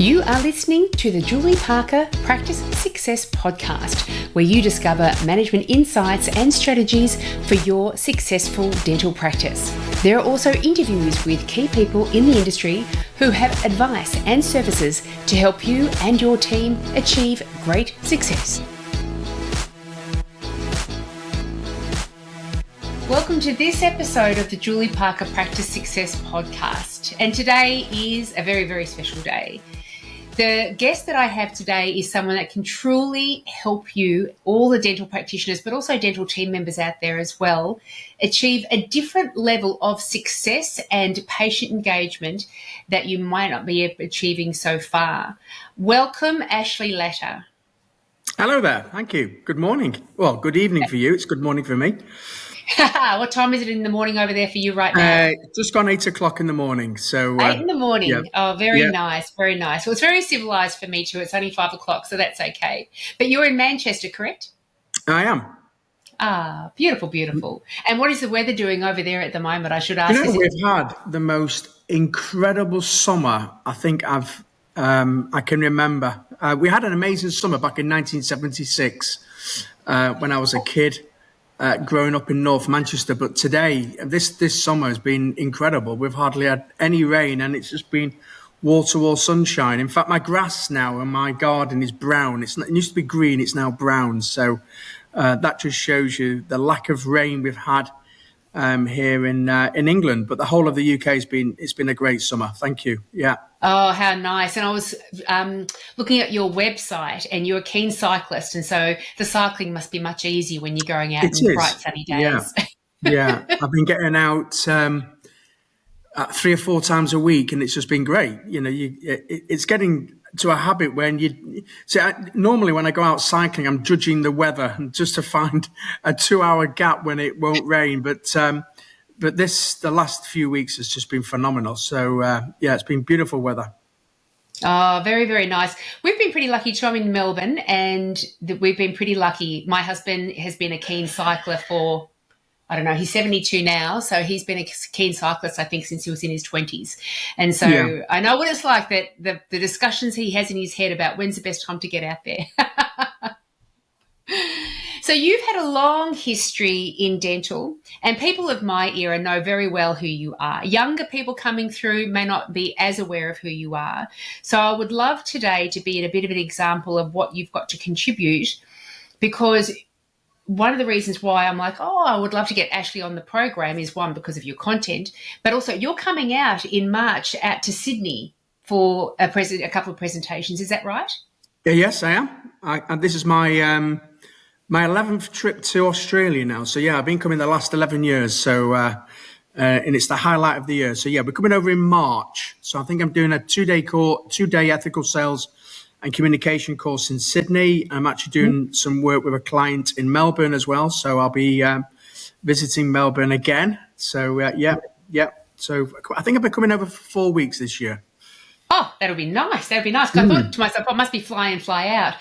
You are listening to the Julie Parker Practice Success Podcast, where you discover management insights and strategies for your successful dental practice. There are also interviews with key people in the industry who have advice and services to help you and your team achieve great success. Welcome to this episode of the Julie Parker Practice Success Podcast. And today is a very, very special day. The guest that I have today is someone that can truly help you, all the dental practitioners, but also dental team members out there as well, achieve a different level of success and patient engagement that you might not be achieving so far. Welcome, Ashley Latter. Hello there. Thank you. Good morning. Well, good evening for you. It's good morning for me. What time is it in the morning over there for you right now? Just gone 8 o'clock in the morning. So 8 in the morning. Yeah. Oh, very nice. Very nice. Well, it's very civilized for me too. It's only 5 o'clock, so that's okay. But you're in Manchester, correct? I am. Ah, beautiful, beautiful. And what is the weather doing over there at the moment? I should ask. We've had the most incredible summer I think I can remember. We had an amazing summer back in 1976 when I was a kid. Growing up in North Manchester, but today, this summer has been incredible. We've hardly had any rain, and it's just been wall-to-wall sunshine. In fact, my grass now and my garden is brown. It used to be green; it's now brown. So that just shows you the lack of rain we've had here in England. But the whole of the UK it's been a great summer. Thank you. Yeah. Oh, how nice. And I was looking at your website, and you're a keen cyclist, and so the cycling must be much easier when you're going out in bright sunny days. Yeah. I've been getting out 3 or 4 times a week, and it's just been great. You know, it's getting to a habit when normally when I go out cycling, I'm judging the weather just to find a 2-hour gap when it won't rain. But the last few weeks has just been phenomenal. So, it's been beautiful weather. Oh, very, very nice. We've been pretty lucky too. I'm in Melbourne, and we've been pretty lucky. My husband has been a keen cycler for, I don't know, he's 72 now. So he's been a keen cyclist, I think, since he was in his 20s. And so I know what it's like, that the discussions he has in his head about when's the best time to get out there. So you've had a long history in dental, and people of my era know very well who you are. Younger people coming through may not be as aware of who you are. So I would love today to be a bit of an example of what you've got to contribute, because one of the reasons why I'm like, I would love to get Ashley on the program is, one, because of your content, but also you're coming out in March out to Sydney for a couple of presentations. Is that right? Yes, I am. And this is my 11th trip to Australia now. So, I've been coming the last 11 years. So, and it's the highlight of the year. So, we're coming over in March. So I think I'm doing a 2-day ethical sales and communication course in Sydney. I'm actually doing some work with a client in Melbourne as well. So I'll be visiting Melbourne again. So, So I think I'll be coming over for 4 weeks this year. Oh, that'll be nice. That'll be nice. 'Cause I thought to myself, I must be fly in, fly out.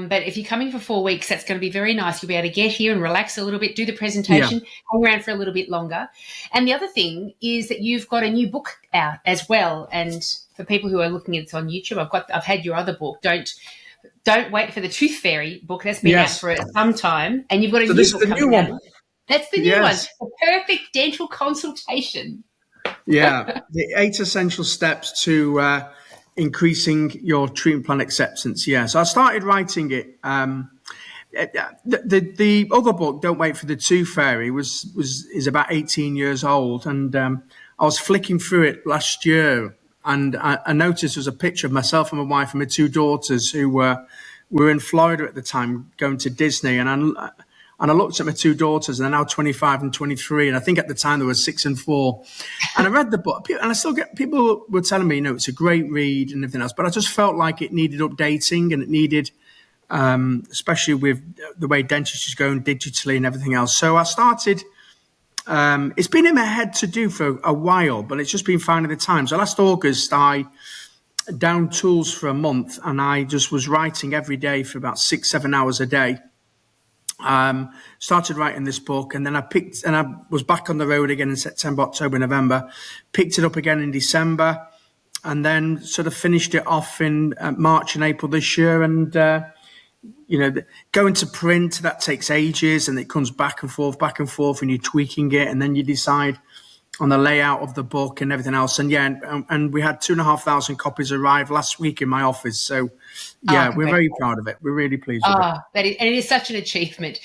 But if you're coming for 4 weeks, that's going to be very nice. You'll be able to get here and relax a little bit, do the presentation, hang around for a little bit longer. And the other thing is that you've got a new book out as well. And for people who are looking at this on YouTube, I've had your other book. Don't wait for the Tooth Fairy book. That's been out for some time. And you've got a new book coming out. That's the new one. The Perfect Dental Consultation. The 8 essential steps to increasing your treatment plan acceptance. So I started writing it. The other book, Don't Wait for the Tooth Fairy, is about 18 years old, and I was flicking through it last year, and I noticed there was a picture of myself and my wife and my 2 daughters who were in Florida at the time going to Disney, and I looked at my 2 daughters, and they're now 25 and 23. And I think at the time they were 6 and 4. And I read the book, and I still get people were telling me, it's a great read and everything else. But I just felt like it needed updating, and it needed, especially with the way dentistry is going digitally and everything else. So I started. It's been in my head to do for a while, but it's just been finding the time. So last August, I downed tools for a month, and I just was writing every day for about 6-7 hours a day. Started writing this book, and then I was back on the road again in September, October, November, picked it up again in December, and then sort of finished it off in March and April this year. And going to print, that takes ages, and it comes back and forth, and you're tweaking it, and then you decide on the layout of the book and everything else. And and we had 2,500 copies arrive last week in my office. So we're very proud of it. We're really pleased with it. And it is such an achievement.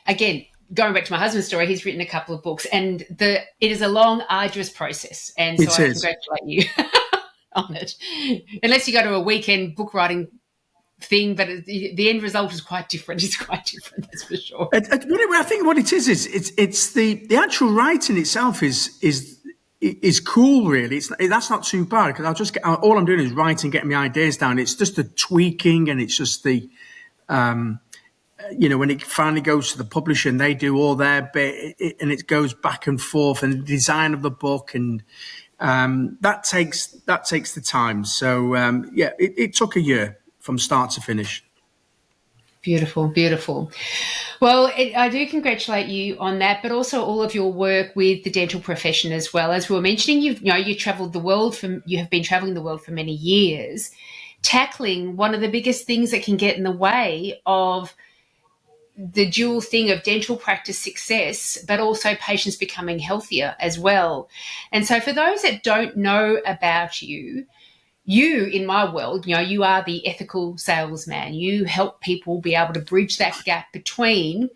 Again, going back to my husband's story, he's written a couple of books, and it is a long, arduous process. And so I congratulate you on it. Unless you go to a weekend book writing thing, but the end result is quite different. It's quite different, that's for sure. I think what it is it's the actual writing itself is cool, really. That's not too bad, because all I'm doing is writing, getting my ideas down. It's just the tweaking, and it's just the when it finally goes to the publisher and they do all their bit, and it goes back and forth, and the design of the book, and that takes the time. So it took a year from start to finish. Beautiful, beautiful. Well, I do congratulate you on that, but also all of your work with the dental profession as well. As we were mentioning, you have been traveling the world for many years, tackling one of the biggest things that can get in the way of the dual thing of dental practice success, but also patients becoming healthier as well. And so for those that don't know about you, in my world, you are the ethical salesman. You help people be able to bridge that gap between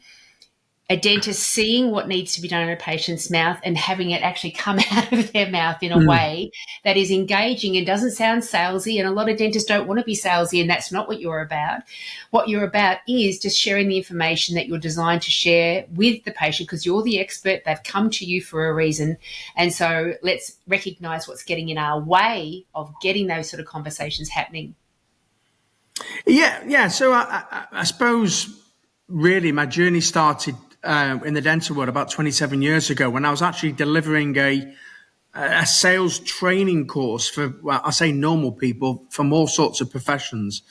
a dentist seeing what needs to be done in a patient's mouth and having it actually come out of their mouth in a way that is engaging and doesn't sound salesy. And a lot of dentists don't want to be salesy, and that's not what you're about. What you're about is just sharing the information that you're designed to share with the patient, because you're the expert. They've come to you for a reason. And so let's recognize what's getting in our way of getting those sort of conversations happening. Yeah. So I suppose really my journey started in the dental world about 27 years ago, when I was actually delivering a sales training course for, I say normal people from all sorts of professions.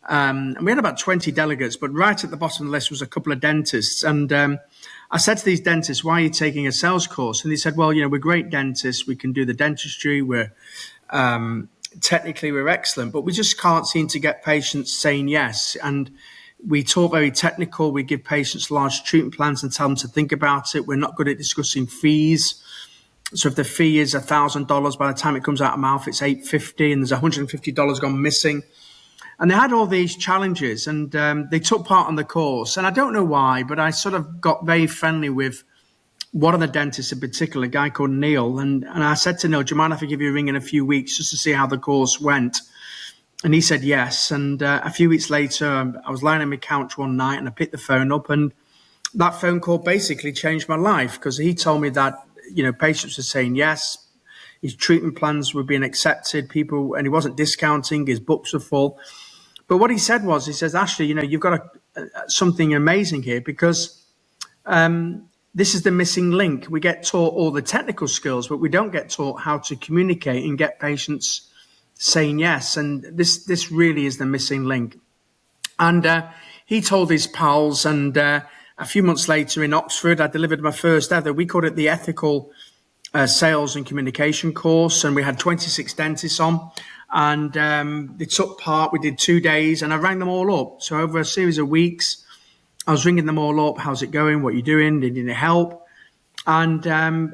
And we had about 20 delegates, but right at the bottom of the list was a couple of dentists. And I said to these dentists, why are you taking a sales course? And they said, well, we're great dentists. We can do the dentistry. Technically we're excellent, but we just can't seem to get patients saying yes. And we talk very technical. We give patients large treatment plans and tell them to think about it. We're not good at discussing fees. So if the fee is $1,000, by the time it comes out of mouth, it's $850, and there's $150 gone missing. And they had all these challenges, and they took part on the course. And I don't know why, but I sort of got very friendly with one of the dentists in particular, a guy called Neil. And I said to Neil, do you mind if I give you a ring in a few weeks just to see how the course went? And he said yes. And a few weeks later, I was lying on my couch one night, and I picked the phone up, and that phone call basically changed my life, because he told me that, patients were saying yes, his treatment plans were being accepted, and he wasn't discounting, his books were full. But what he said was, he says, Ashley, you've got something amazing here, because this is the missing link. We get taught all the technical skills, but we don't get taught how to communicate and get patients saying yes. And this really is the missing link. And he told his pals, and a few months later in Oxford, I delivered my first ever, we called it the ethical sales and communication course. And we had 26 dentists on, and they took part. We did 2 days, and I rang them all up. So over a series of weeks, I was ringing them all up. How's it going? What are you doing? Did you need help? And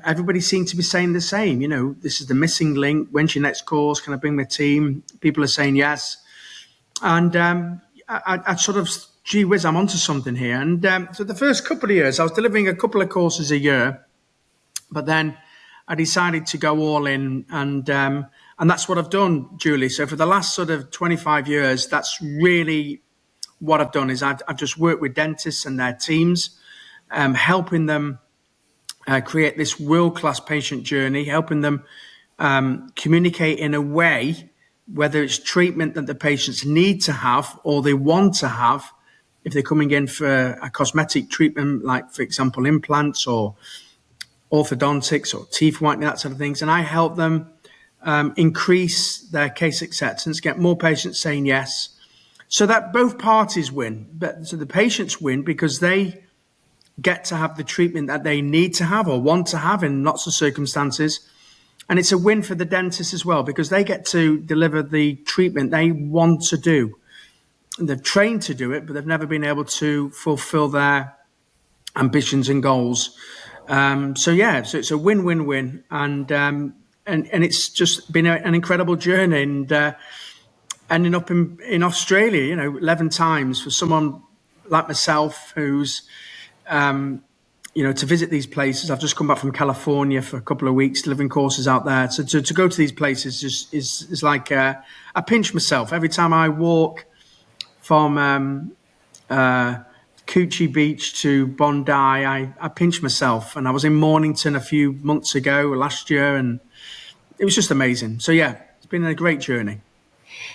everybody seemed to be saying the same. This is the missing link. When's your next course? Can I bring my team? People are saying yes. And I sort of, gee whiz, I'm onto something here. And so the first couple of years, I was delivering a couple of courses a year. But then I decided to go all in. And that's what I've done, Julie. So for the last sort of 25 years, that's really what I've done, is I've just worked with dentists and their teams, helping them create this world-class patient journey, helping them communicate in a way, whether it's treatment that the patients need to have or they want to have, if they're coming in for a cosmetic treatment, like, for example, implants or orthodontics or teeth whitening, that sort of things. And I help them increase their case acceptance, get more patients saying yes, so that both parties win. So the patients win because they get to have the treatment that they need to have or want to have in lots of circumstances. And it's a win for the dentist as well, because they get to deliver the treatment they want to do. And they're trained to do it, but they've never been able to fulfill their ambitions and goals. So it's a win-win-win, and it's just been an incredible journey. And ending up in Australia, 11 times for someone like myself who's to visit these places. I've just come back from California for a couple of weeks delivering courses out there. So to go to these places is like I pinch myself every time I walk from Coochie Beach to Bondi. I pinch myself, and I was in Mornington a few months ago last year, and it was just amazing. So it's been a great journey.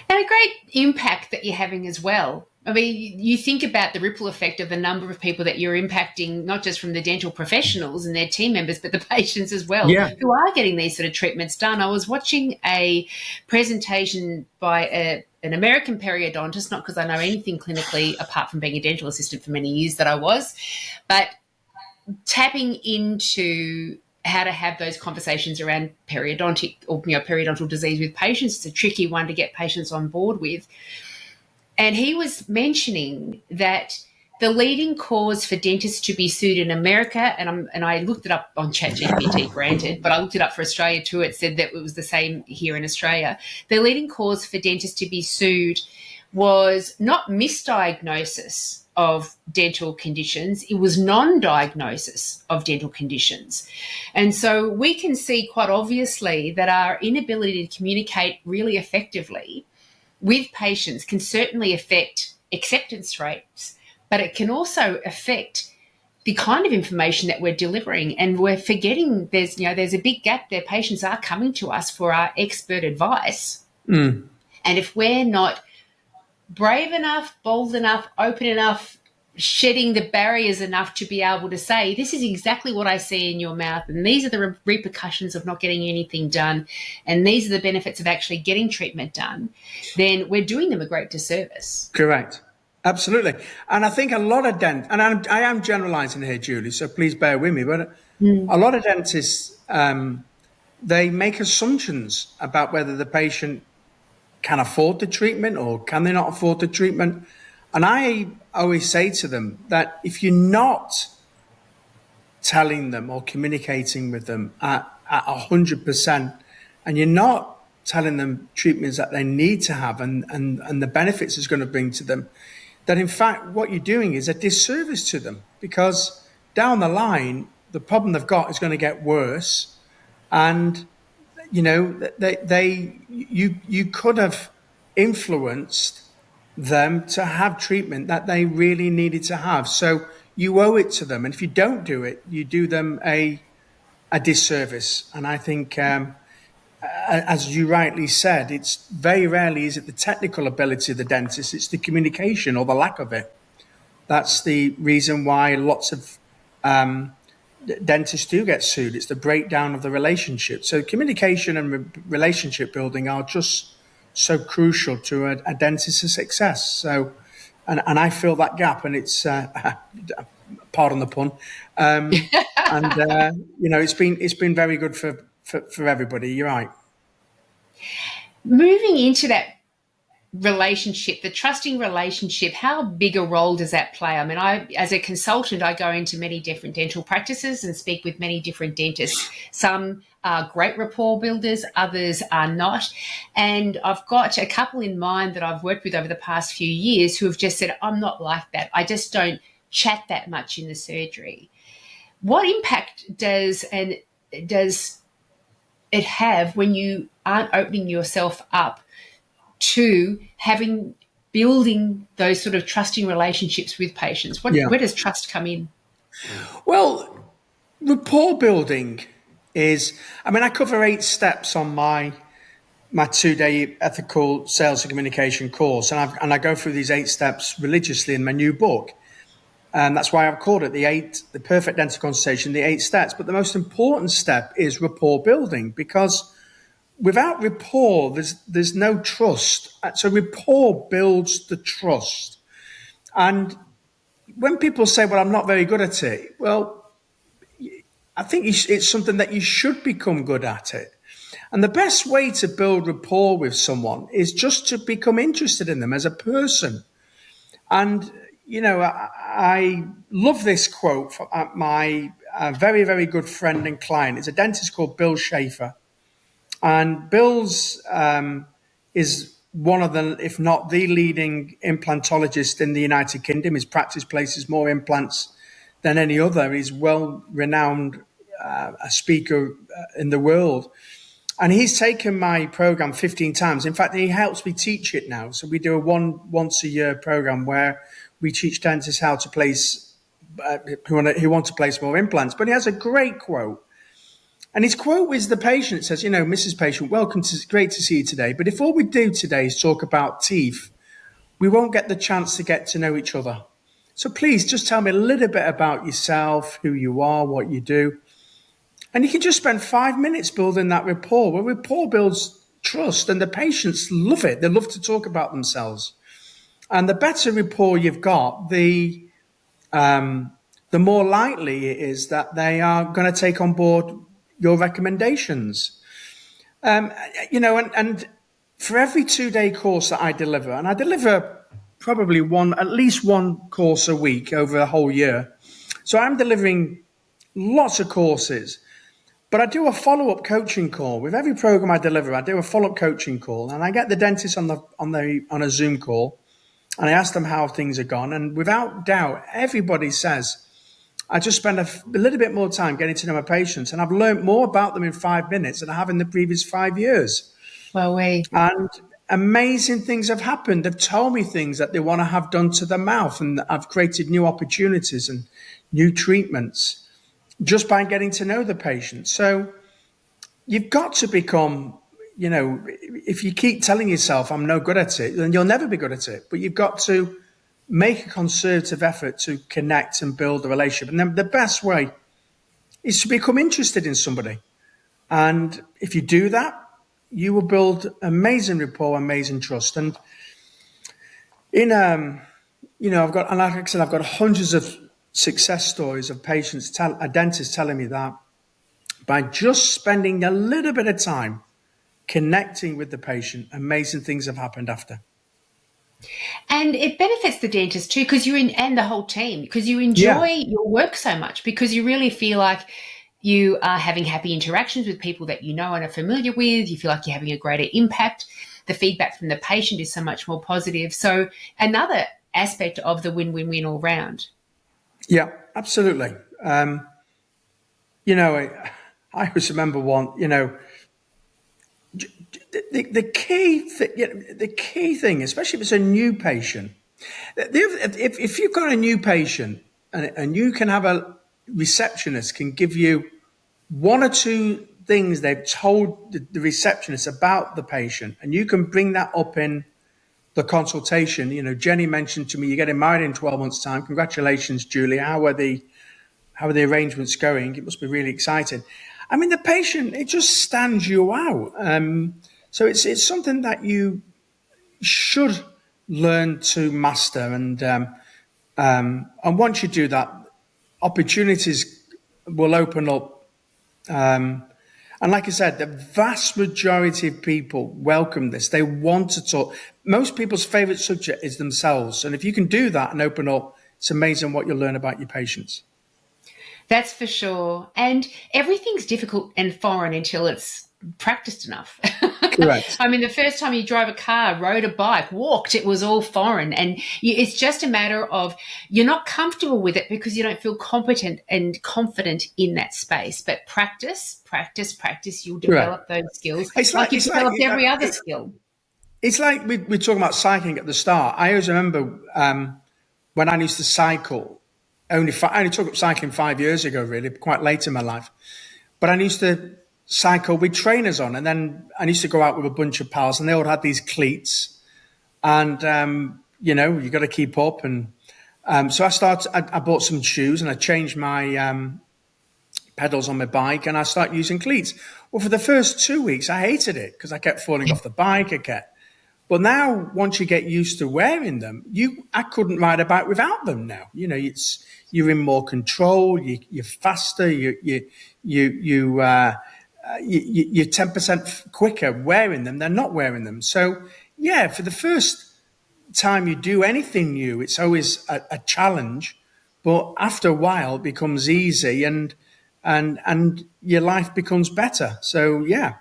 And a great impact that you're having as well. I mean, you think about the ripple effect of the number of people that you're impacting, not just from the dental professionals and their team members, but the patients as well, who are getting these sort of treatments done. I was watching a presentation by an American periodontist, not because I know anything clinically apart from being a dental assistant for many years that I was, but tapping into how to have those conversations around periodontic or periodontal disease with patients. It's a tricky one to get patients on board with. And he was mentioning that the leading cause for dentists to be sued in America, and I looked it up on ChatGPT, granted, but I looked it up for Australia too. It said that it was the same here in Australia. The leading cause for dentists to be sued was not misdiagnosis of dental conditions, it was non-diagnosis of dental conditions. And so we can see quite obviously that our inability to communicate really effectively with patients can certainly affect acceptance rates, but it can also affect the kind of information that we're delivering. And we're forgetting there's a big gap there. Patients are coming to us for our expert advice. And if we're not brave enough, bold enough, open enough, shedding the barriers enough to be able to say, this is exactly what I see in your mouth, and these are the repercussions of not getting anything done, and these are the benefits of actually getting treatment done, then we're doing them a great disservice. Correct. Absolutely. And I think a lot of dentists, and I am generalizing here, Julie, so please bear with me, but a lot of dentists, they make assumptions about whether the patient can afford the treatment or can they not afford the treatment. And I always say to them that if you're not telling them or communicating with them at 100%, and you're not telling them treatments that they need to have and the benefits it's going to bring to them, that in fact what you're doing is a disservice to them, because down the line the problem they've got is going to get worse. And you could have influenced them to have treatment that they really needed to have. So you owe it to them. And if you don't do it, you do them a disservice. And I think, as you rightly said, it's very rarely is it the technical ability of the dentist, it's the communication or the lack of it. That's the reason why lots of dentists do get sued. It's the breakdown of the relationship. So communication and relationship building are just so crucial to a dentist's success. So, and I fill that gap, and it's pardon the pun, it's been very good for everybody. You're right. Moving into that relationship, the trusting relationship, how big a role does that play? I mean, as a consultant, I go into many different dental practices and speak with many different dentists. Some are great rapport builders, others are not. And I've got a couple in mind that I've worked with over the past few years who have just said, I'm not like that. I just don't chat that much in the surgery. What impact does it have when you aren't opening yourself up to building those sort of trusting relationships with patients? Where does trust come in? Well, rapport building is, I cover 8 steps on my 2-day ethical sales and communication course. And I go through these 8 steps religiously in my new book. And that's why I've called it the perfect dental consultation, the 8 steps. But the most important step is rapport building, because without rapport, there's no trust. So rapport builds the trust. And when people say, well, I'm not very good at it, well, I think it's something that you should become good at it. And the best way to build rapport with someone is just to become interested in them as a person. And, I love this quote from my very, very good friend and client. It's a dentist called Bill Schaefer. And Bill's is one of the, if not the leading implantologist in the United Kingdom. His practice places more implants than any other. He's well renowned a speaker in the world. And he's taken my program 15 times. In fact, he helps me teach it now. So we do a once a year program where we teach dentists how to place, who want to place more implants. But he has a great quote. And his quote is the patient. It says, Mrs. Patient, great to see you today. But if all we do today is talk about teeth, we won't get the chance to get to know each other. So please just tell me a little bit about yourself, who you are, what you do. And you can just spend 5 minutes building that rapport. Well, rapport builds trust, and the patients love it. They love to talk about themselves. And the better rapport you've got, the more likely it is that they are going to take on board your recommendations. And for every 2-day course that I deliver, and I deliver probably at least one course a week over a whole year. So I'm delivering lots of courses. But I do a follow-up coaching call. With every program I deliver, I do a follow-up coaching call, and I get the dentist on a Zoom call, and I ask them how things are gone. And without doubt, everybody says, I just spend a little bit more time getting to know my patients, and I've learned more about them in 5 minutes than I have in the previous 5 years. And amazing things have happened. They've told me things that they want to have done to their mouth, and I've created new opportunities and new treatments just by getting to know the patient. So you've got to become, if you keep telling yourself, I'm no good at it, then you'll never be good at it. But you've got to make a concerted effort to connect and build a relationship. And then the best way is to become interested in somebody. And if you do that, you will build amazing rapport, amazing trust. And I've got hundreds of success stories of patients, a dentist telling me that by just spending a little bit of time connecting with the patient, amazing things have happened after. And it benefits the dentist too, and the whole team, because you enjoy your work so much, because you really feel like you are having happy interactions with people that you know and are familiar with. You feel like you're having a greater impact. The feedback from the patient is so much more positive. So another aspect of the win-win-win all round. Yeah, absolutely. I always remember the key thing, especially if it's a new patient, if you've got a new patient and you can have a receptionist can give you one or two things they've told the receptionist about the patient, and you can bring that up in the consultation. Jenny mentioned to me, you're getting married in 12 months' time. Congratulations, Julie. How are the arrangements going? It must be really exciting. I mean, the patient, it just stands you out. So it's something that you should learn to master. And once you do that, opportunities will open up. And like I said, the vast majority of people welcome this. They want to talk. Most people's favorite subject is themselves. And if you can do that and open up, it's amazing what you'll learn about your patients. That's for sure. And everything's difficult and foreign until it's practiced enough. Correct. I mean, the first time you drove a car, rode a bike, walked, it was all foreign. And it's just a matter of you're not comfortable with it because you don't feel competent and confident in that space. But practice, you'll develop those skills. It's like you've developed every other skill. It's like we're talking about cycling at the start. I always remember when I used to cycle. I only took up cycling 5 years ago, really, quite late in my life. But I used to cycle with trainers on, and then I used to go out with a bunch of pals, and they all had these cleats, and you got to keep up. And so I bought some shoes, and I changed my pedals on my bike, and I started using cleats. Well, for the first 2 weeks, I hated it because I kept falling off the bike. But now, once you get used to wearing them, I couldn't ride a bike without them now. You're in more control. You're faster. you're 10% quicker wearing them than not wearing them. So yeah, for the first time you do anything new, it's always a challenge, but after a while it becomes easy, and your life becomes better. So yeah.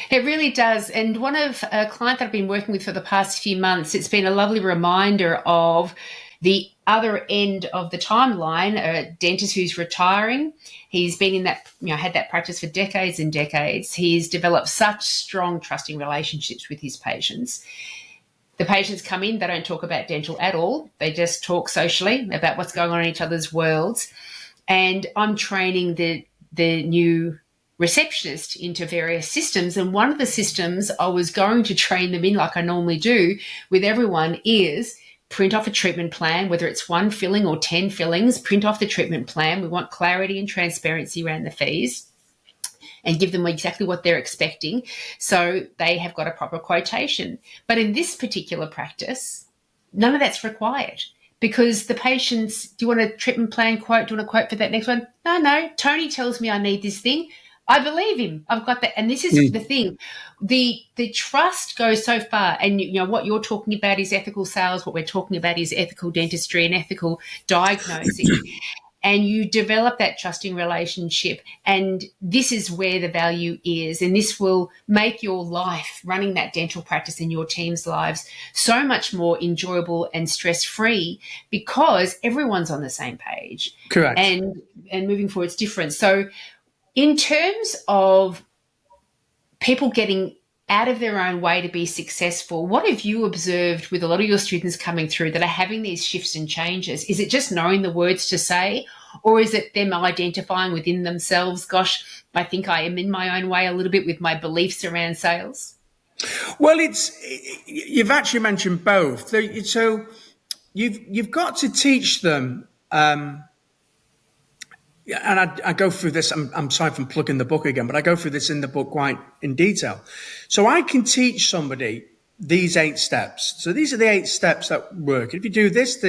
It really does. And one of a client that I've been working with for the past few months, it's been a lovely reminder of the other end of the timeline, a dentist who's retiring. He's been in that, had that practice for decades and decades. He's developed such strong, trusting relationships with his patients. The patients come in, they don't talk about dental at all. They just talk socially about what's going on in each other's worlds. And I'm training the new receptionist into various systems. And one of the systems I was going to train them in, like I normally do with everyone, is print off a treatment plan, whether it's 1 filling or 10 fillings, print off the treatment plan. We want clarity and transparency around the fees, and give them exactly what they're expecting, so they have got a proper quotation. But in this particular practice, none of that's required, because the patients, do you want a treatment plan quote? Do you want a quote for that next one? No, Tony tells me I need this thing. I believe him. I've got that. And this is the thing. The trust goes so far. And, what you're talking about is ethical sales. What we're talking about is ethical dentistry and ethical diagnosing. And you develop that trusting relationship. And this is where the value is. And this will make your life running that dental practice and your team's lives so much more enjoyable and stress-free, because everyone's on the same page. Correct. And moving forward, it's different. So in terms of people getting out of their own way to be successful, what have you observed with a lot of your students coming through that are having these shifts and changes? Is it just knowing the words to say, or is it them identifying within themselves, gosh, I think I am in my own way a little bit with my beliefs around sales? Well, you've actually mentioned both. So you've got to teach them, and I go through this. I'm sorry if I'm plugging the book again, but I go through this in the book quite in detail. So I can teach somebody these 8 steps. So these are the 8 steps that work. If you do this,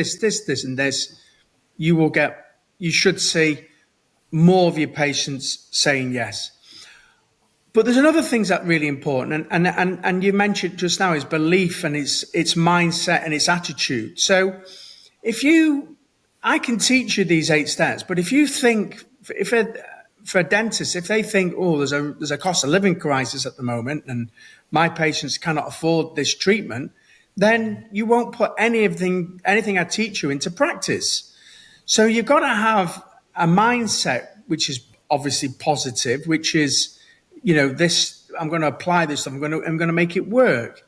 and this, you should see more of your patients saying yes. But there's another things that are really important, and you mentioned just now, is belief, and it's mindset and it's attitude. So I can teach you these 8 steps, but if you think, for a dentist, if they think, oh, there's a cost of living crisis at the moment and my patients cannot afford this treatment, then you won't put anything I teach you into practice. So you've got to have a mindset which is obviously positive, which is, this, I'm going to apply this, I'm going to make it work.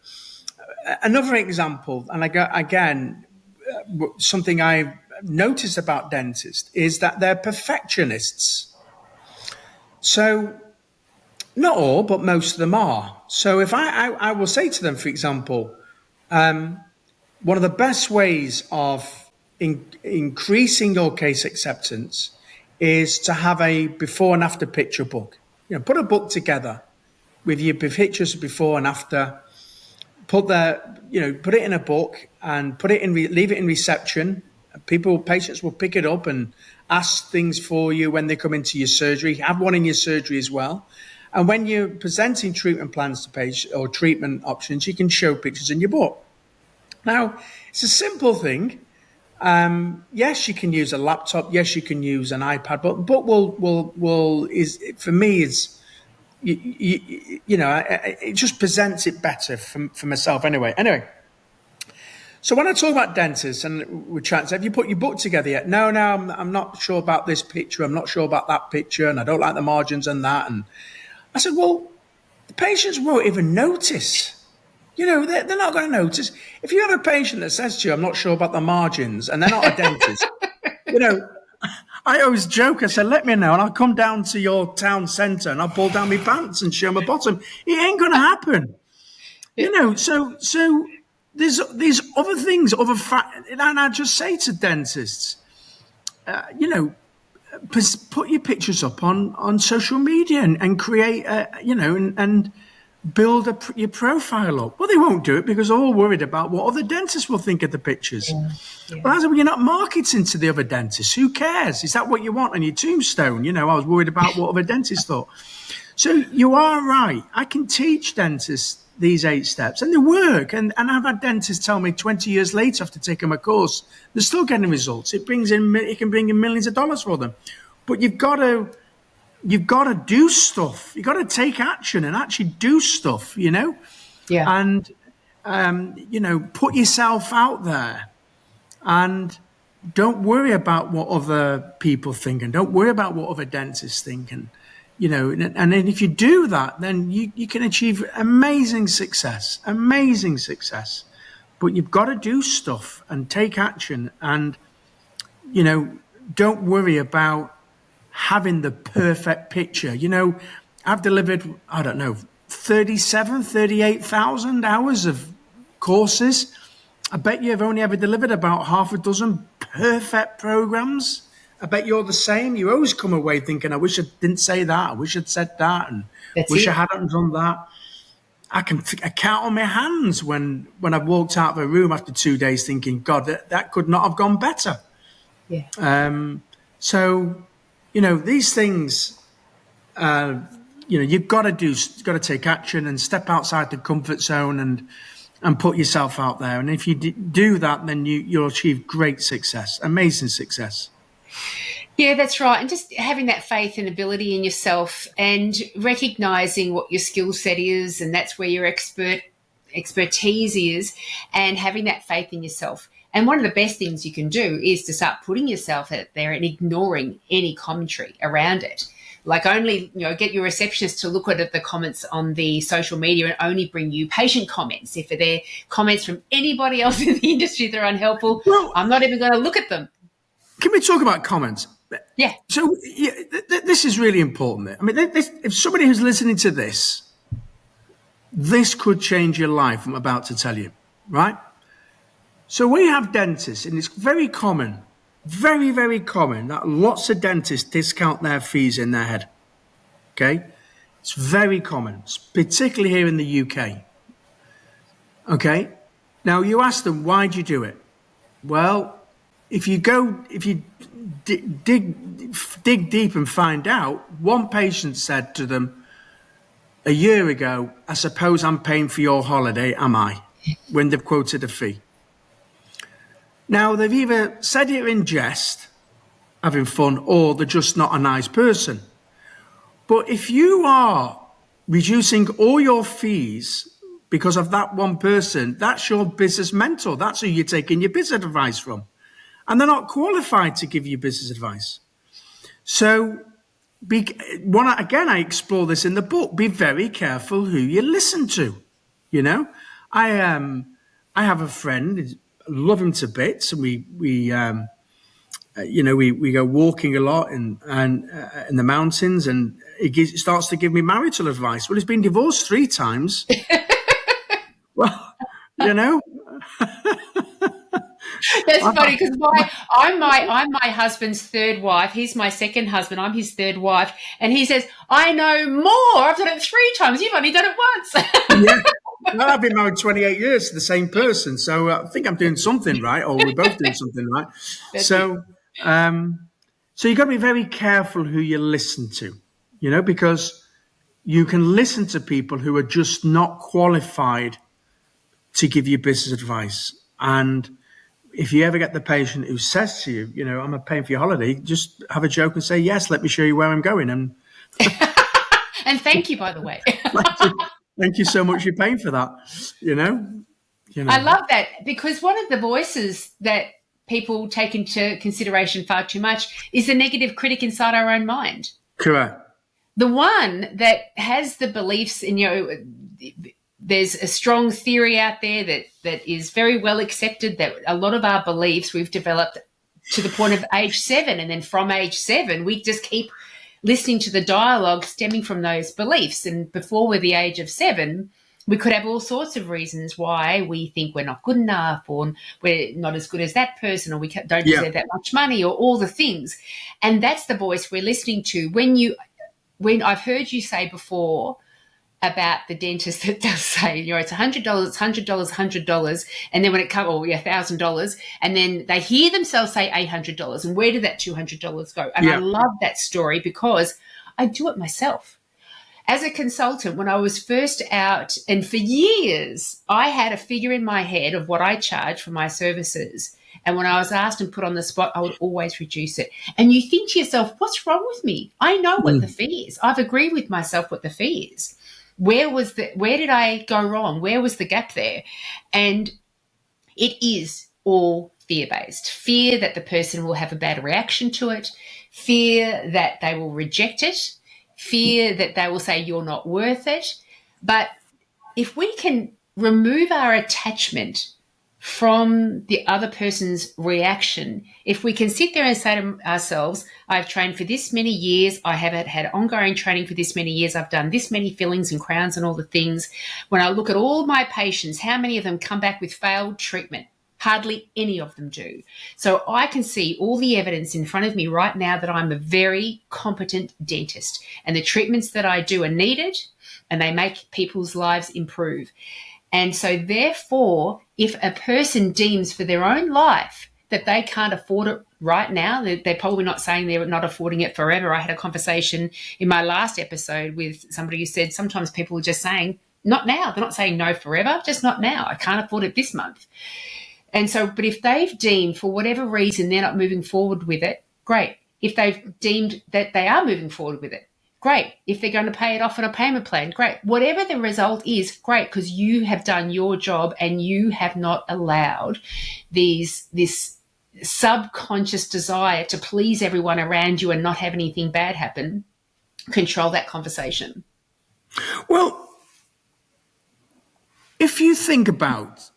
Another example, and something I noticed about dentists is that they're perfectionists. So not all, but most of them are. So if I will say to them, for example, one of the best ways of increasing your case acceptance is to have a before and after picture book. Put a book together with your pictures before and after. Put it in a book and leave it in reception. Patients will pick it up and ask things for you when they come into your surgery. Have one in your surgery as well. And when you're presenting treatment plans to patients or treatment options, you can show pictures in your book. Now, it's a simple thing. Yes, you can use a laptop. Yes, you can use an iPad. But book for me is, it just presents it better for myself anyway. So when I talk about dentists and we're trying to say, have you put your book together yet? No, I'm not sure about this picture. I'm not sure about that picture, and I don't like the margins and that. And I said, well, the patients won't even notice. They're not going to notice. If you have a patient that says to you, I'm not sure about the margins, and they're not a dentist, I always joke. I said, let me know, and I'll come down to your town centre and I'll pull down my pants and show my bottom. It ain't going to happen. So there's other things, and I just say to dentists, put your pictures up on social media and create, and build your profile up. Well, they won't do it because they're all worried about what other dentists will think of the pictures. Yeah. Well, you're not marketing to the other dentists. Who cares? Is that what you want on your tombstone? I was worried about what other dentists thought. So you are right. I can teach dentists these 8 steps, and they work. And I've had dentists tell me 20 years later after taking my course, they're still getting results. It can bring in millions of dollars for them. But you've got to do stuff. You've got to take action and actually do stuff, Yeah. and, put yourself out there, and don't worry about what other people think, and don't worry about what other dentists think. And then if you do that, then you can achieve amazing success. But you've got to do stuff and take action, and, don't worry about having the perfect picture. I've delivered, 38,000 hours of courses. I bet you've only ever delivered about half a dozen perfect programs. I bet you're the same. You always come away thinking, I wish I didn't say that. I wish I'd said that. And I hadn't done that. I count on my hands when I've walked out of a room after 2 days thinking, God, that could not have gone better. Yeah. So, these things, you've got to take action and step outside the comfort zone and put yourself out there. And if you do that, then you'll achieve great success, amazing success. Yeah, that's right. And just having that faith and ability in yourself and recognizing what your skill set is, and that's where your expertise is, and having that faith in yourself. And one of the best things you can do is to start putting yourself out there and ignoring any commentary around it. Like only, get your receptionist to look at the comments on the social media and only bring you patient comments. If they're comments from anybody else in the industry that are unhelpful, I'm not even going to look at them. Can we talk about comments? Yeah. So this is really important. I mean, if somebody who's listening to this could change your life, I'm about to tell you, right? So we have dentists, and it's very common, very, very common, that lots of dentists discount their fees in their head. Okay? It's very common, particularly here in the UK. Okay? Now, you ask them, why do you do it? Well, if you dig deep and find out, one patient said to them a year ago, I suppose I'm paying for your holiday, am I? When they've quoted a fee. Now, they've either said it in jest, having fun, or they're just not a nice person. But if you are reducing all your fees because of that one person, that's your business mentor. That's who you're taking your business advice from. And they're not qualified to give you business advice. So, again, I explore this in the book. Be very careful who you listen to. I have a friend, love him to bits, and we go walking a lot in the mountains, and he starts to give me marital advice. Well, he's been divorced 3 times. Well, That's funny because I'm my husband's third wife. He's my second husband. I'm his third wife. And he says, I know more. I've done it 3 times. You've only done it once. Yeah. Well, I've been married 28 years to the same person. So I think I'm doing something right, or we're both doing something right. So you've got to be very careful who you listen to, because you can listen to people who are just not qualified to give you business advice. And if you ever get the patient who says to you, I'm paying for your holiday, just have a joke and say, yes, let me show you where I'm going. And and thank you, by the way. Thank you so much. You're paying for that, I love that, because one of the voices that people take into consideration far too much is the negative critic inside our own mind. Correct. The one that has the beliefs in, there's a strong theory out there that is very well accepted, that a lot of our beliefs we've developed to the point of age 7. And then from age 7, we just keep listening to the dialogue stemming from those beliefs. And before we're the age of 7, we could have all sorts of reasons why we think we're not good enough, or we're not as good as that person, or we don't deserve that much money, or all the things. And that's the voice we're listening to. When I've heard you say before, about the dentist that does say, it's $100, it's $100, $100, and then when it comes, $1,000, and then they hear themselves say $800, and where did that $200 go? And I love that story because I do it myself. As a consultant, when I was first out, and for years, I had a figure in my head of what I charge for my services. And when I was asked and put on the spot, I would always reduce it. And you think to yourself, what's wrong with me? I know what the fee is. I've agreed with myself what the fee is. Where did I go wrong? Where was the gap there? And it is all fear-based. Fear that the person will have a bad reaction to it, fear that they will reject it, fear that they will say you're not worth it. But if we can remove our attachment from the other person's reaction, if we can sit there and say to ourselves, I've trained for this many years, I have had ongoing training for this many years, I've done this many fillings and crowns and all the things. When I look at all my patients, how many of them come back with failed treatment? Hardly any of them do. So I can see all the evidence in front of me right now that I'm a very competent dentist, and the treatments that I do are needed and they make people's lives improve. And so therefore, if a person deems for their own life that they can't afford it right now, they're probably not saying they're not affording it forever. I had a conversation in my last episode with somebody who said sometimes people are just saying, not now. They're not saying no forever, just not now. I can't afford it this month. And so, but if they've deemed for whatever reason they're not moving forward with it, great. If they've deemed that they are moving forward with it, great. If they're going to pay it off on a payment plan, great. Whatever the result is, great, because you have done your job and you have not allowed this subconscious desire to please everyone around you and not have anything bad happen control that conversation. Well, if you think about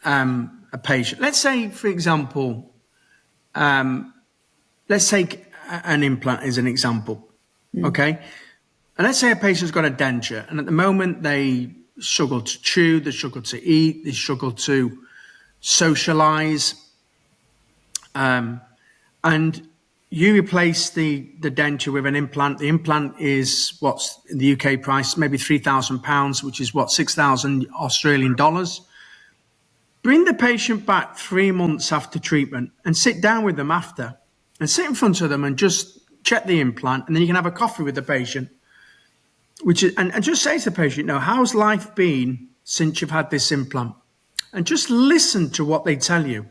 a patient, let's say, for example, let's take an implant as an example, okay? And let's say a patient's got a denture, and at the moment they struggle to chew, they struggle to eat, they struggle to socialize, and you replace the denture with an implant. The implant is what's in the UK price, maybe £3,000, which is what, 6,000 Australian dollars. Bring the patient back 3 months after treatment and sit down with them after and sit in front of them and just check the implant, and then you can have a coffee with the patient, and just say to the patient, how's life been since you've had this implant? And just listen to what they tell you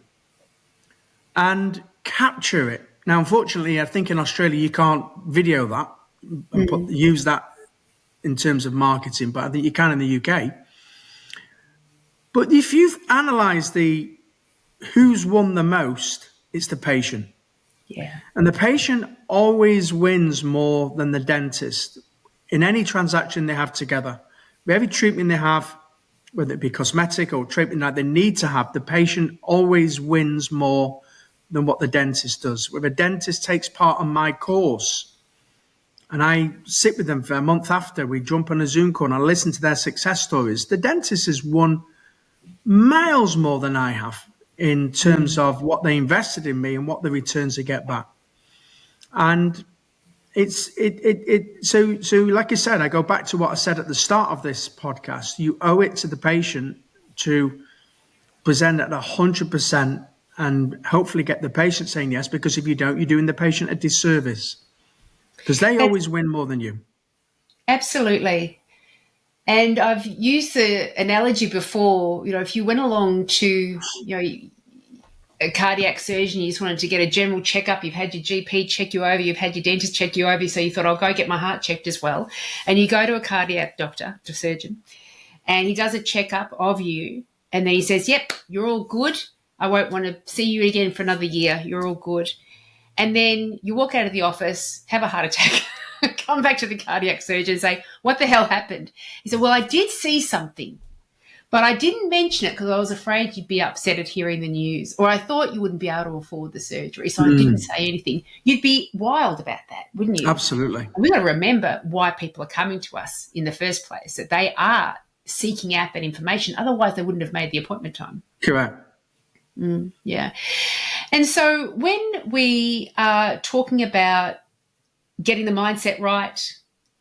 and capture it. Now, unfortunately, I think in Australia you can't video that and use that in terms of marketing, but I think you can in the UK. But if you've analysed who's won the most, it's the patient. Yeah. And the patient always wins more than the dentist in any transaction they have together. Every treatment they have, whether it be cosmetic or treatment that they need to have, the patient always wins more than what the dentist does. If a dentist takes part on my course and I sit with them for a month after, we jump on a Zoom call and I listen to their success stories, the dentist has won miles more than I have in terms of what they invested in me and what the returns they get back. And so like I said, I go back to what I said at the start of this podcast. You owe it to the patient to present at 100% and hopefully get the patient saying yes, because if you don't, you're doing the patient a disservice because they always win more than you. Absolutely. And I've used the analogy before, if you went along to, a cardiac surgeon, you just wanted to get a general checkup, you've had your GP check you over, you've had your dentist check you over, so you thought, I'll go get my heart checked as well. And you go to a cardiac doctor, to surgeon, and he does a checkup of you, and then he says, yep, you're all good. I won't want to see you again for another year. You're all good. And then you walk out of the office, have a heart attack, come back to the cardiac surgeon and say, what the hell happened? He said, well, I did see something, but I didn't mention it because I was afraid you'd be upset at hearing the news, or I thought you wouldn't be able to afford the surgery, so I didn't say anything. You'd be wild about that, wouldn't you? Absolutely. And we've got to remember why people are coming to us in the first place, that they are seeking out that information. Otherwise, they wouldn't have made the appointment time. Correct. Yeah. And so when we are talking about getting the mindset right,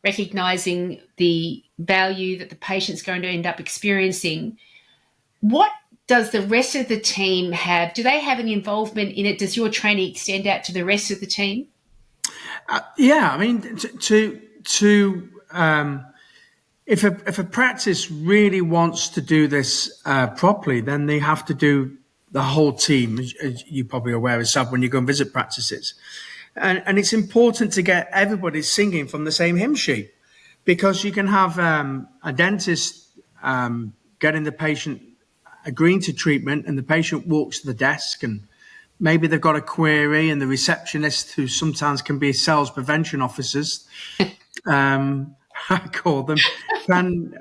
recognizing the value that the patient's going to end up experiencing. What does the rest of the team have? Do they have any involvement in it? Does your training extend out to the rest of the team? Yeah, I mean, if a practice really wants to do this properly, then they have to do the whole team, as you're probably aware yourself when you go and visit practices. And it's important to get everybody singing from the same hymn sheet, because you can have a dentist getting the patient agreeing to treatment, and the patient walks to the desk, and maybe they've got a query, and the receptionist, who sometimes can be sales prevention officers, I call them, can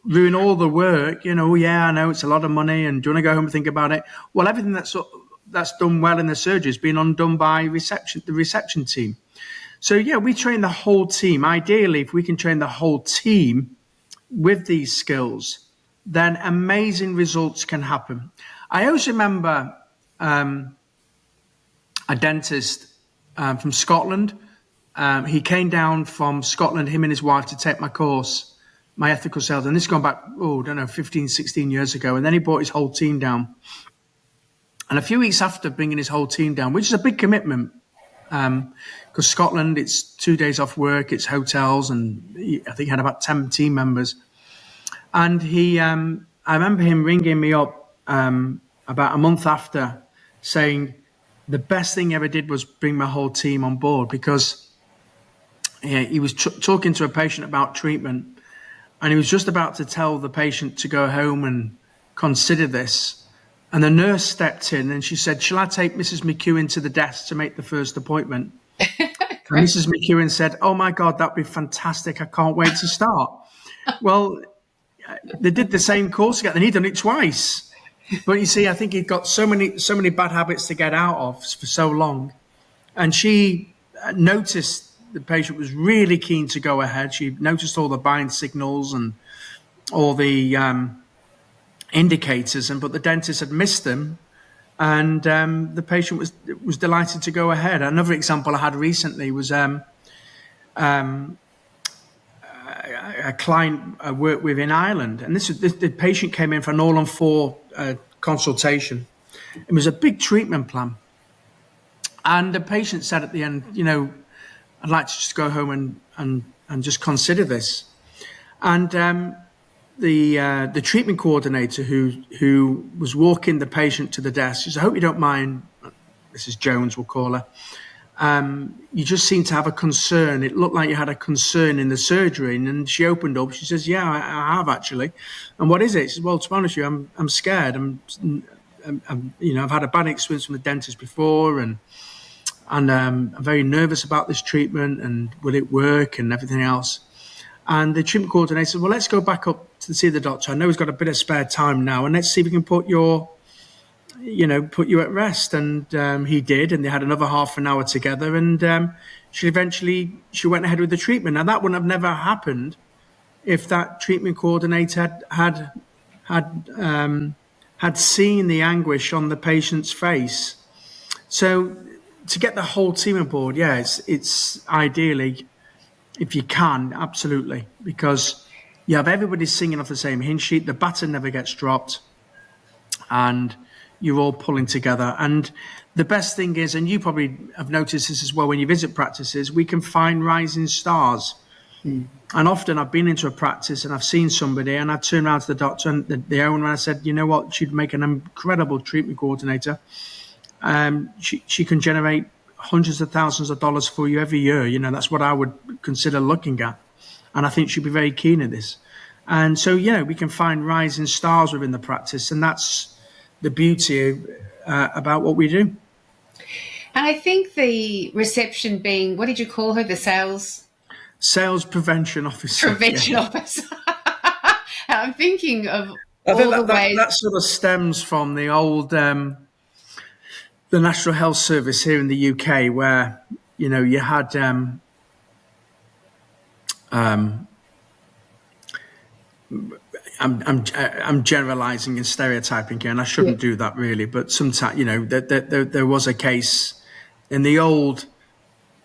ruin all the work. Yeah, I know it's a lot of money, and do you want to go home and think about it? Well, everything that's done well in the surgery has been undone by the reception team. So yeah, we train the whole team. Ideally, if we can train the whole team with these skills, then amazing results can happen. I always remember a dentist from Scotland. He came down from Scotland, him and his wife, to take my course, my ethical sales. And this has gone back, 15, 16 years ago. And then he brought his whole team down. And a few weeks after bringing his whole team down, which is a big commitment, because Scotland, it's 2 days off work, it's hotels, and I think he had about 10 team members. And I remember him ringing me up about a month after, saying the best thing he ever did was bring my whole team on board, because he was talking to a patient about treatment, and he was just about to tell the patient to go home and consider this. And the nurse stepped in and she said, "Shall I take Mrs. McEwen to the desk to make the first appointment?" And Mrs. McEwen said, "Oh my God, that'd be fantastic. I can't wait to start." Well, they did the same course again, and he'd done it twice. But you see, I think he'd got so many bad habits to get out of for so long. And she noticed the patient was really keen to go ahead. She noticed all the buying signals and all the indicators, but the dentist had missed them, and the patient was delighted to go ahead. Another example I had recently was a client I worked with in Ireland, and the patient came in for an all-on-4 consultation. It was a big treatment plan, and the patient said at the end, "I'd like to just go home and just consider this." And the treatment coordinator who was walking the patient to the desk, she said, "I hope you don't mind, Mrs. Jones, we'll call her. You just seem to have a concern. It looked like you had a concern in the surgery." And she opened up. She says, "Yeah, I have actually." "And what is it?" She says, "Well, to be honest with you, I'm scared. I've had a bad experience from the dentist before, and I'm very nervous about this treatment, and will it work and everything else." And the treatment coordinator said, "Well, let's go back up to see the doctor. I know he's got a bit of spare time now, and let's see if we can put you at rest." And he did, and they had another half an hour together, and she went ahead with the treatment. Now, that would have never happened if that treatment coordinator had seen the anguish on the patient's face. So to get the whole team on board, it's ideally, if you can, absolutely, because you have everybody singing off the same hymn sheet, the baton never gets dropped, and you're all pulling together. And the best thing is, and you probably have noticed this as well when you visit practices, we can find rising stars. And often I've been into a practice and I've seen somebody, and I turn around to the doctor and the owner, and I said, "You know what, she'd make an incredible treatment coordinator. She can generate hundreds of thousands of dollars for you every year. That's what I would consider looking at. And I think she'd be very keen at this." And so, we can find rising stars within the practice. And that's the beauty about what we do. And I think the reception being, what did you call her? The Sales prevention officer. Prevention officer. I'm thinking of I think that sort of stems from the old the National Health Service here in the UK, where you had I'm generalizing and stereotyping here, and I shouldn't do that really. But sometimes there was a case in the old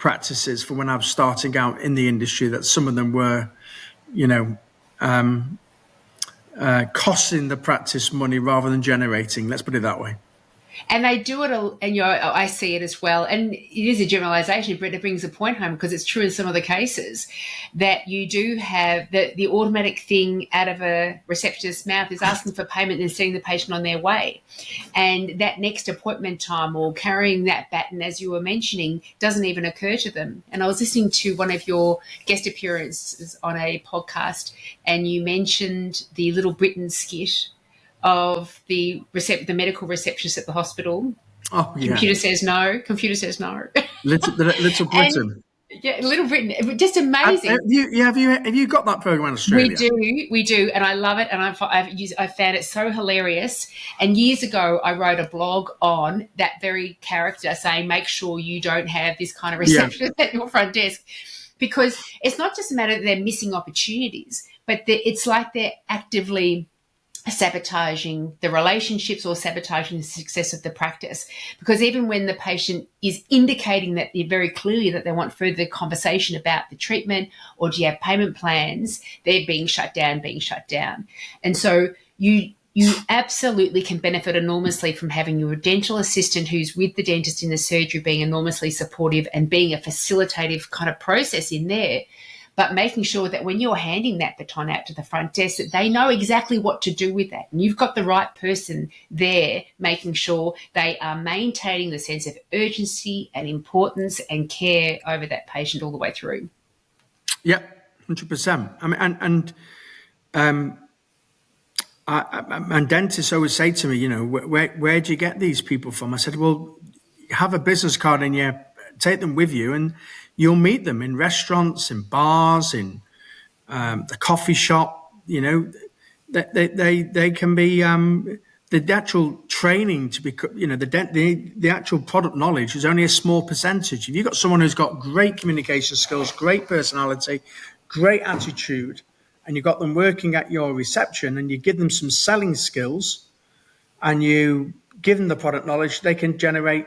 practices for when I was starting out in the industry, that some of them were, you know, costing the practice money rather than generating. Let's put it that way. And they do it, and I see it as well. And it is a generalisation, but it brings a point home because it's true in some of the cases that you do have the automatic thing out of a receptionist's mouth is asking for payment and sending the patient on their way. And that next appointment time or carrying that baton, as you were mentioning, doesn't even occur to them. And I was listening to one of your guest appearances on a podcast, and you mentioned the Little Britain skit of the medical receptionist at the hospital. Oh, yeah. Computer says no. Computer says no. Little Britain. Yeah, Little Britain, just amazing. Have you got that program in Australia? We do, and I love it, and I found it so hilarious. And years ago, I wrote a blog on that very character, saying make sure you don't have this kind of receptionist at your front desk, because it's not just a matter that they're missing opportunities, but it's like they're actively sabotaging the relationships or sabotaging the success of the practice. Because even when the patient is indicating that they're very clearly that they want further conversation about the treatment or do you have payment plans, they're being shut down. And so you absolutely can benefit enormously from having your dental assistant who's with the dentist in the surgery being enormously supportive and being a facilitative kind of process in there. But making sure that when you're handing that baton out to the front desk, that they know exactly what to do with that. And you've got the right person there making sure they are maintaining the sense of urgency and importance and care over that patient all the way through. Yeah, 100%. I mean, and dentists always say to me, where do you get these people from? I said, well, have a business card in you, take them with you, and you'll meet them in restaurants, in bars, in the coffee shop. They can be the actual training to be. The actual product knowledge is only a small percentage. If you've got someone who's got great communication skills, great personality, great attitude, and you've got them working at your reception, and you give them some selling skills, and you give them the product knowledge, they can generate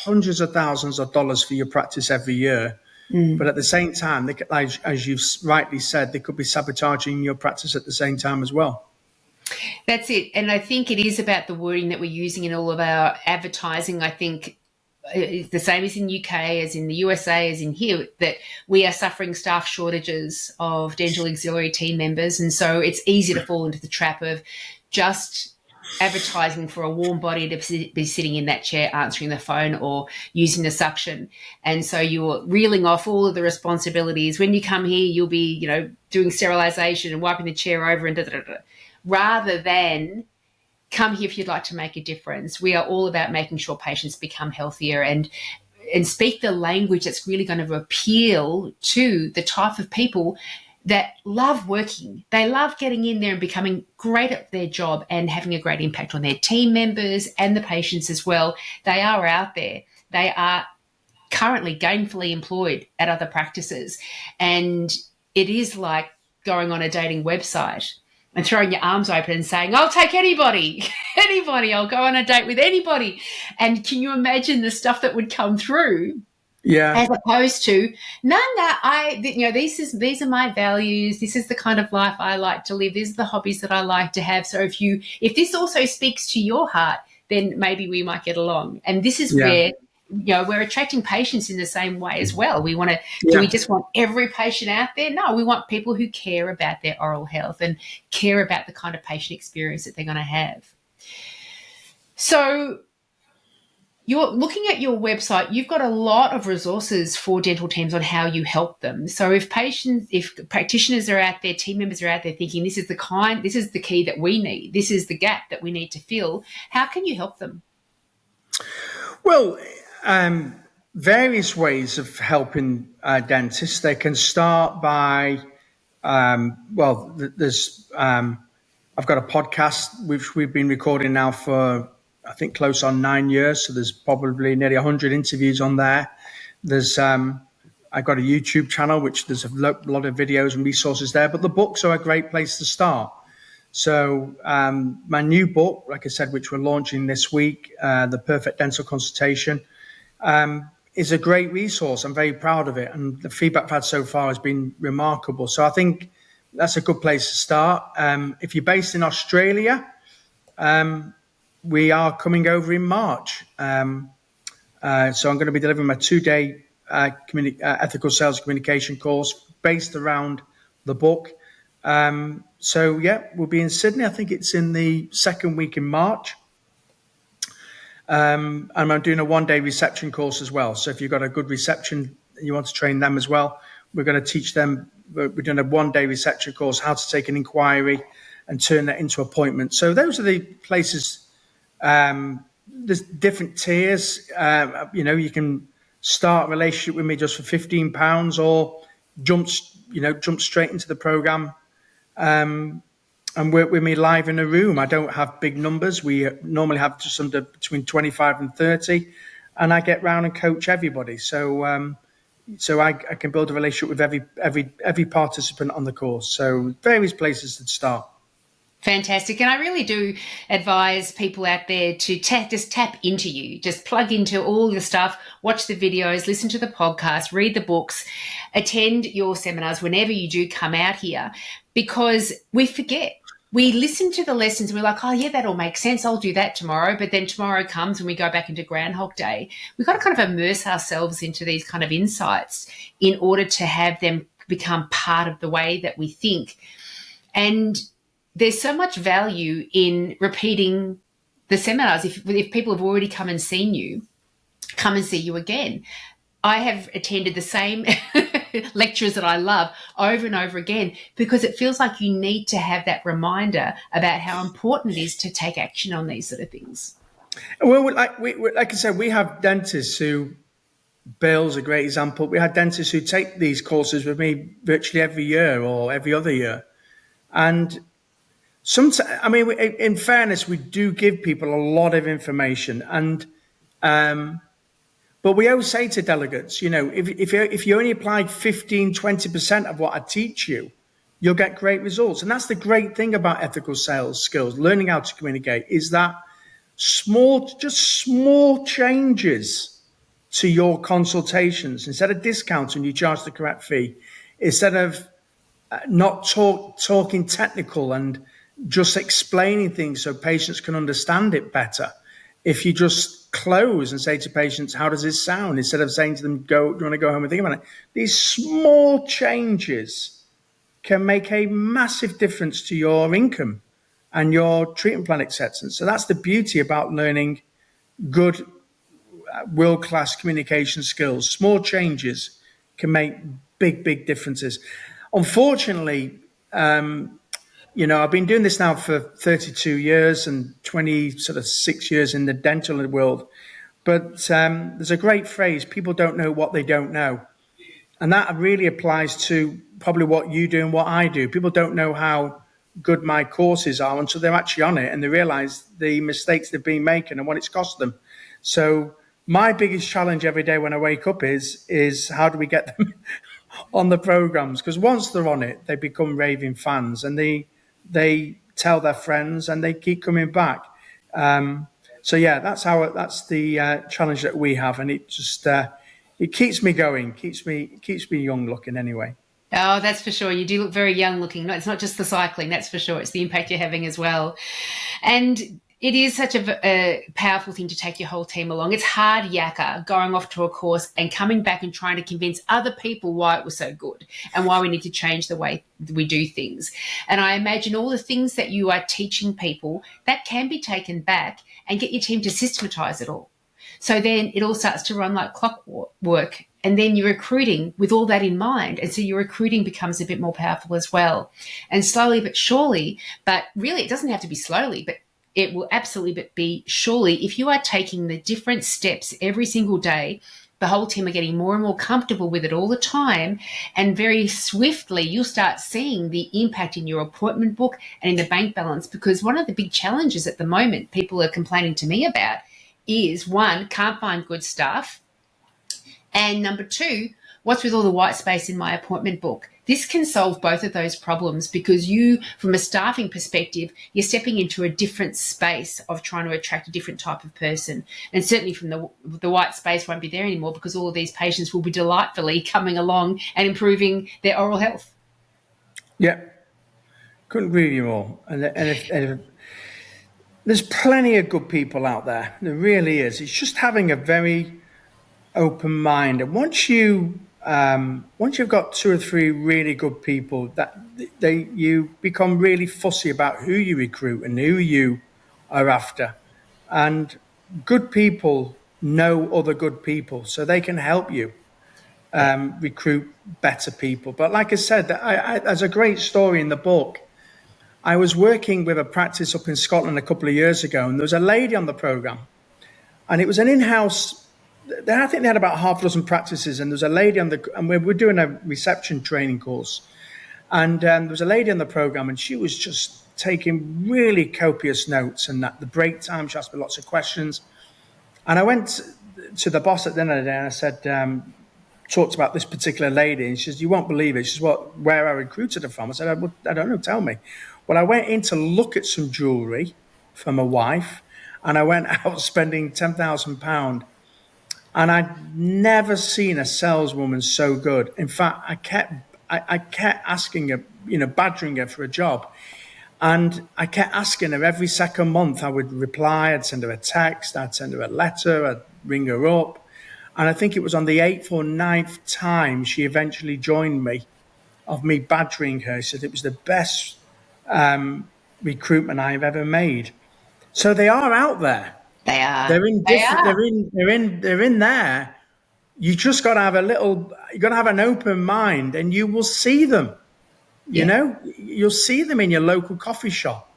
hundreds of thousands of dollars for your practice every year. But at the same time, as you've rightly said, they could be sabotaging your practice at the same time as well. That's it. And I think it is about the wording that we're using in all of our advertising. I think it's the same as in UK, as in the USA, as in here, that we are suffering staff shortages of dental auxiliary team members. And so it's easy to fall into the trap of just advertising for a warm body to be sitting in that chair answering the phone or using the suction. And so you're reeling off all of the responsibilities. When you come here, you'll be, doing sterilisation and wiping the chair over and rather than come here if you'd like to make a difference. We are all about making sure patients become healthier and speak the language that's really going to appeal to the type of people that love working. They love getting in there and becoming great at their job and having a great impact on their team members and the patients as well. They are out there. They are currently gainfully employed at other practices. And it is like going on a dating website and throwing your arms open and saying, I'll take anybody, I'll go on a date with anybody. And can you imagine the stuff that would come through? Yeah. As opposed to, these are my values. This is the kind of life I like to live. These are the hobbies that I like to have. So if this also speaks to your heart, then maybe we might get along. And this is where, we're attracting patients in the same way as well. We want to, do we just want every patient out there? No, we want people who care about their oral health and care about the kind of patient experience that they're going to have. So, you're looking at your website, you've got a lot of resources for dental teams on how you help them. So if practitioners are out there, team members are out there thinking this is the key that we need, this is the gap that we need to fill, how can you help them? Well, various ways of helping dentists. They can start by, there's I've got a podcast which we've been recording now for I think close on 9 years. So there's probably nearly 100 interviews on there. There's I've got a YouTube channel, which there's a lot of videos and resources there, but the books are a great place to start. So my new book, like I said, which we're launching this week, The Perfect Dental Consultation, is a great resource. I'm very proud of it, and the feedback I've had so far has been remarkable. So I think that's a good place to start. If you're based in Australia, we are coming over in March. So I'm going to be delivering my 2-day ethical sales communication course based around the book. So yeah, we'll be in Sydney. I think it's in the second week in March. And I'm doing a 1-day reception course as well. So if you've got a good reception and you want to train them as well, we're going to teach them. We're doing a 1-day reception course, how to take an inquiry and turn that into appointment. So those are the places. There's different tiers. You can start a relationship with me just for £15, or jump straight into the program and work with me live in a room. I don't have big numbers. We normally have just under between 25 and 30, and I get round and coach everybody. So I can build a relationship with every participant on the course. So various places to start. Fantastic. And I really do advise people out there to just tap into you, just plug into all the stuff, watch the videos, listen to the podcast, read the books, attend your seminars whenever you do come out here, because we forget. We listen to the lessons and we're like, oh, yeah, that all makes sense. I'll do that tomorrow. But then tomorrow comes and we go back into Groundhog Day. We've got to kind of immerse ourselves into these kind of insights in order to have them become part of the way that we think. And there's so much value in repeating the seminars. If people have already come and seen you, come and see you again. I have attended the same lectures that I love over and over again, because it feels like you need to have that reminder about how important it is to take action on these sort of things. Well, like I said, we have dentists who, Bill's a great example. We had dentists who take these courses with me virtually every year or every other year. And sometimes, in fairness, we do give people a lot of information, but we always say to delegates, if you only apply 15, 20% of what I teach you, you'll get great results. And that's the great thing about ethical sales skills, learning how to communicate, is that small changes to your consultations. Instead of discounting, you charge the correct fee. Instead of not talking technical and just explaining things so patients can understand it better. If you just close and say to patients, how does this sound? Instead of saying to them, do you want to go home and think about it? These small changes can make a massive difference to your income and your treatment plan acceptance. So that's the beauty about learning good, world-class communication skills. Small changes can make big, big differences. Unfortunately, I've been doing this now for 32 years and 26 years in the dental world. But there's a great phrase, people don't know what they don't know. And that really applies to probably what you do and what I do. People don't know how good my courses are until they're actually on it and they realize the mistakes they've been making and what it's cost them. So my biggest challenge every day when I wake up is how do we get them on the programs? Because once they're on it, they become raving fans and they tell their friends and they keep coming back. So yeah, that's the challenge that we have, and it just it keeps me going, keeps me young looking anyway. Oh, that's for sure. You do look very young looking. No, it's not just the cycling, that's for sure. It's the impact you're having as well. And it is such a powerful thing to take your whole team along. It's hard yakka going off to a course and coming back and trying to convince other people why it was so good and why we need to change the way we do things. And I imagine all the things that you are teaching people, that can be taken back and get your team to systematize it all. So then it all starts to run like clockwork. And then you're recruiting with all that in mind. And so your recruiting becomes a bit more powerful as well. And slowly but surely, but really it doesn't have to be slowly, but it will absolutely be surely, if you are taking the different steps every single day, the whole team are getting more and more comfortable with it all the time, and very swiftly you'll start seeing the impact in your appointment book and in the bank balance. Because one of the big challenges at the moment people are complaining to me about is, one, can't find good staff, and number two, what's with all the white space in my appointment book? This can solve both of those problems because you, from a staffing perspective, you're stepping into a different space of trying to attract a different type of person. And certainly from the white space won't be there anymore because all of these patients will be delightfully coming along and improving their oral health. Yeah, couldn't agree with you more. And if there's plenty of good people out there. There really is. It's just having a very open mind. And once you've got two or three really good people, that you become really fussy about who you recruit and who you are after. And good people know other good people, so they can help you recruit better people. But like I said, there's a great story in the book. I was working with a practice up in Scotland a couple of years ago, and there was a lady on the program, and it was an in-house. I think they had about half a dozen practices, and there was a lady and we were doing a reception training course, and there was a lady on the program, and she was just taking really copious notes. And at the break time, she asked me lots of questions, and I went to the boss at the end of the day, and I said, talked about this particular lady, and she says, "You won't believe it." She says, "Where I recruited her from?" I said, "I don't know. Tell me." Well, I went in to look at some jewellery for my wife, and I went out spending £10,000. And I'd never seen a saleswoman so good. In fact, I kept asking her, badgering her for a job. And I kept asking her every second month. I would reply, I'd send her a text, I'd send her a letter, I'd ring her up. And I think it was on the 8th or 9th time she eventually joined me, of me badgering her. She said it was the best recruitment I've ever made. So they are out there. They are. They're in different. They're in there. You just got to have you got to have an open mind, and you will see them. You'll see them in your local coffee shop.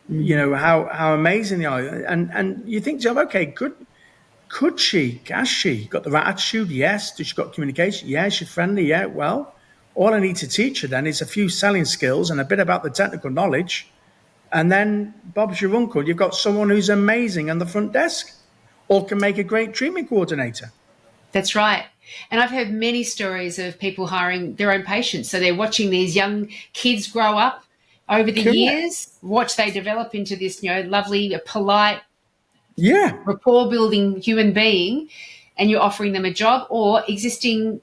You know how amazing they are, and you think to yourself, okay, has she got the right attitude? Yes. Does she got communication? Yeah. She's friendly. Yeah. Well, all I need to teach her then is a few selling skills and a bit about the technical knowledge. And then Bob's your uncle. You've got someone who's amazing on the front desk or can make a great treatment coordinator. That's right. And I've heard many stories of people hiring their own patients. So they're watching these young kids grow up over the years, watch they develop into this, lovely, polite, rapport building human being, and you're offering them a job, or existing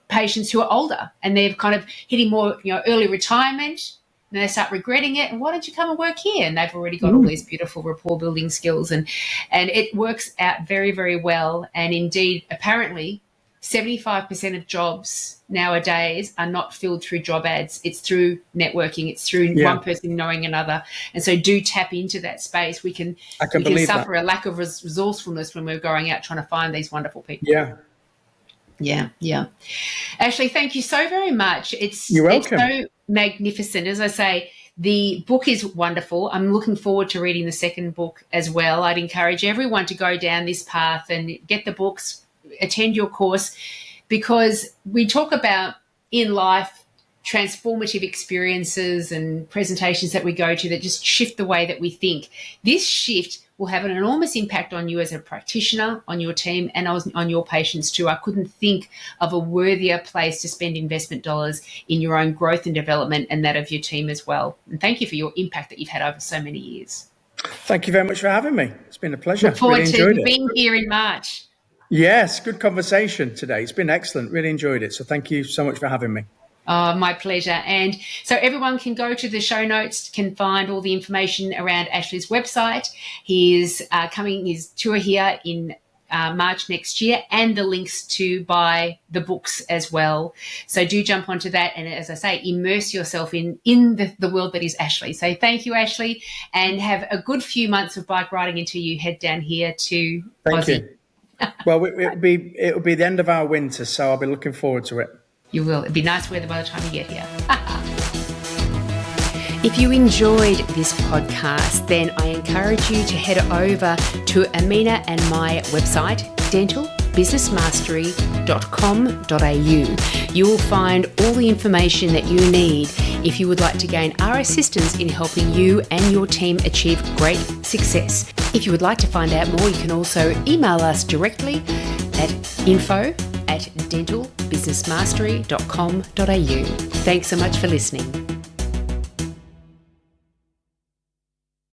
patients who are older and they've kind of hitting more, early retirement. And they start regretting it. And why don't you come and work here? And they've already got all these beautiful rapport building skills. And it works out very, very well. And indeed, apparently, 75% of jobs nowadays are not filled through job ads. It's through networking. It's through one person knowing another. And so do tap into that space. We can suffer a lack of resourcefulness when we're going out trying to find these wonderful people. Yeah. Ashley, thank you so very much. You're welcome. It's so magnificent. As I say, the book is wonderful. I'm looking forward to reading the second book as well. I'd encourage everyone to go down this path and get the books, attend your course, because we talk about in life transformative experiences and presentations that we go to that just shift the way that we think. This shift will have an enormous impact on you as a practitioner, on your team, and on your patients too. I couldn't think of a worthier place to spend investment dollars in your own growth and development and that of your team as well. And thank you for your impact that you've had over so many years. Thank you very much for having me. It's been a pleasure. Look forward to being here in March. Yes, good conversation today. It's been excellent. Really enjoyed it. So thank you so much for having me. My pleasure. And so everyone can go to the show notes, can find all the information around Ashley's website. He is coming his tour here in March next year, and the links to buy the books as well. So do jump onto that. And as I say, immerse yourself in the world that is Ashley. So thank you, Ashley, and have a good few months of bike riding until you head down here to Aussie. Thank you. Well, it'll be the end of our winter, so I'll be looking forward to it. You will. It'll be nice weather by the time you get here. If you enjoyed this podcast, then I encourage you to head over to Amina and my website, dentalbusinessmastery.com.au. You will find all the information that you need if you would like to gain our assistance in helping you and your team achieve great success. If you would like to find out more, you can also email us directly at info@dentalbusinessmastery.com.au. businessmastery.com.au. Thanks so much for listening.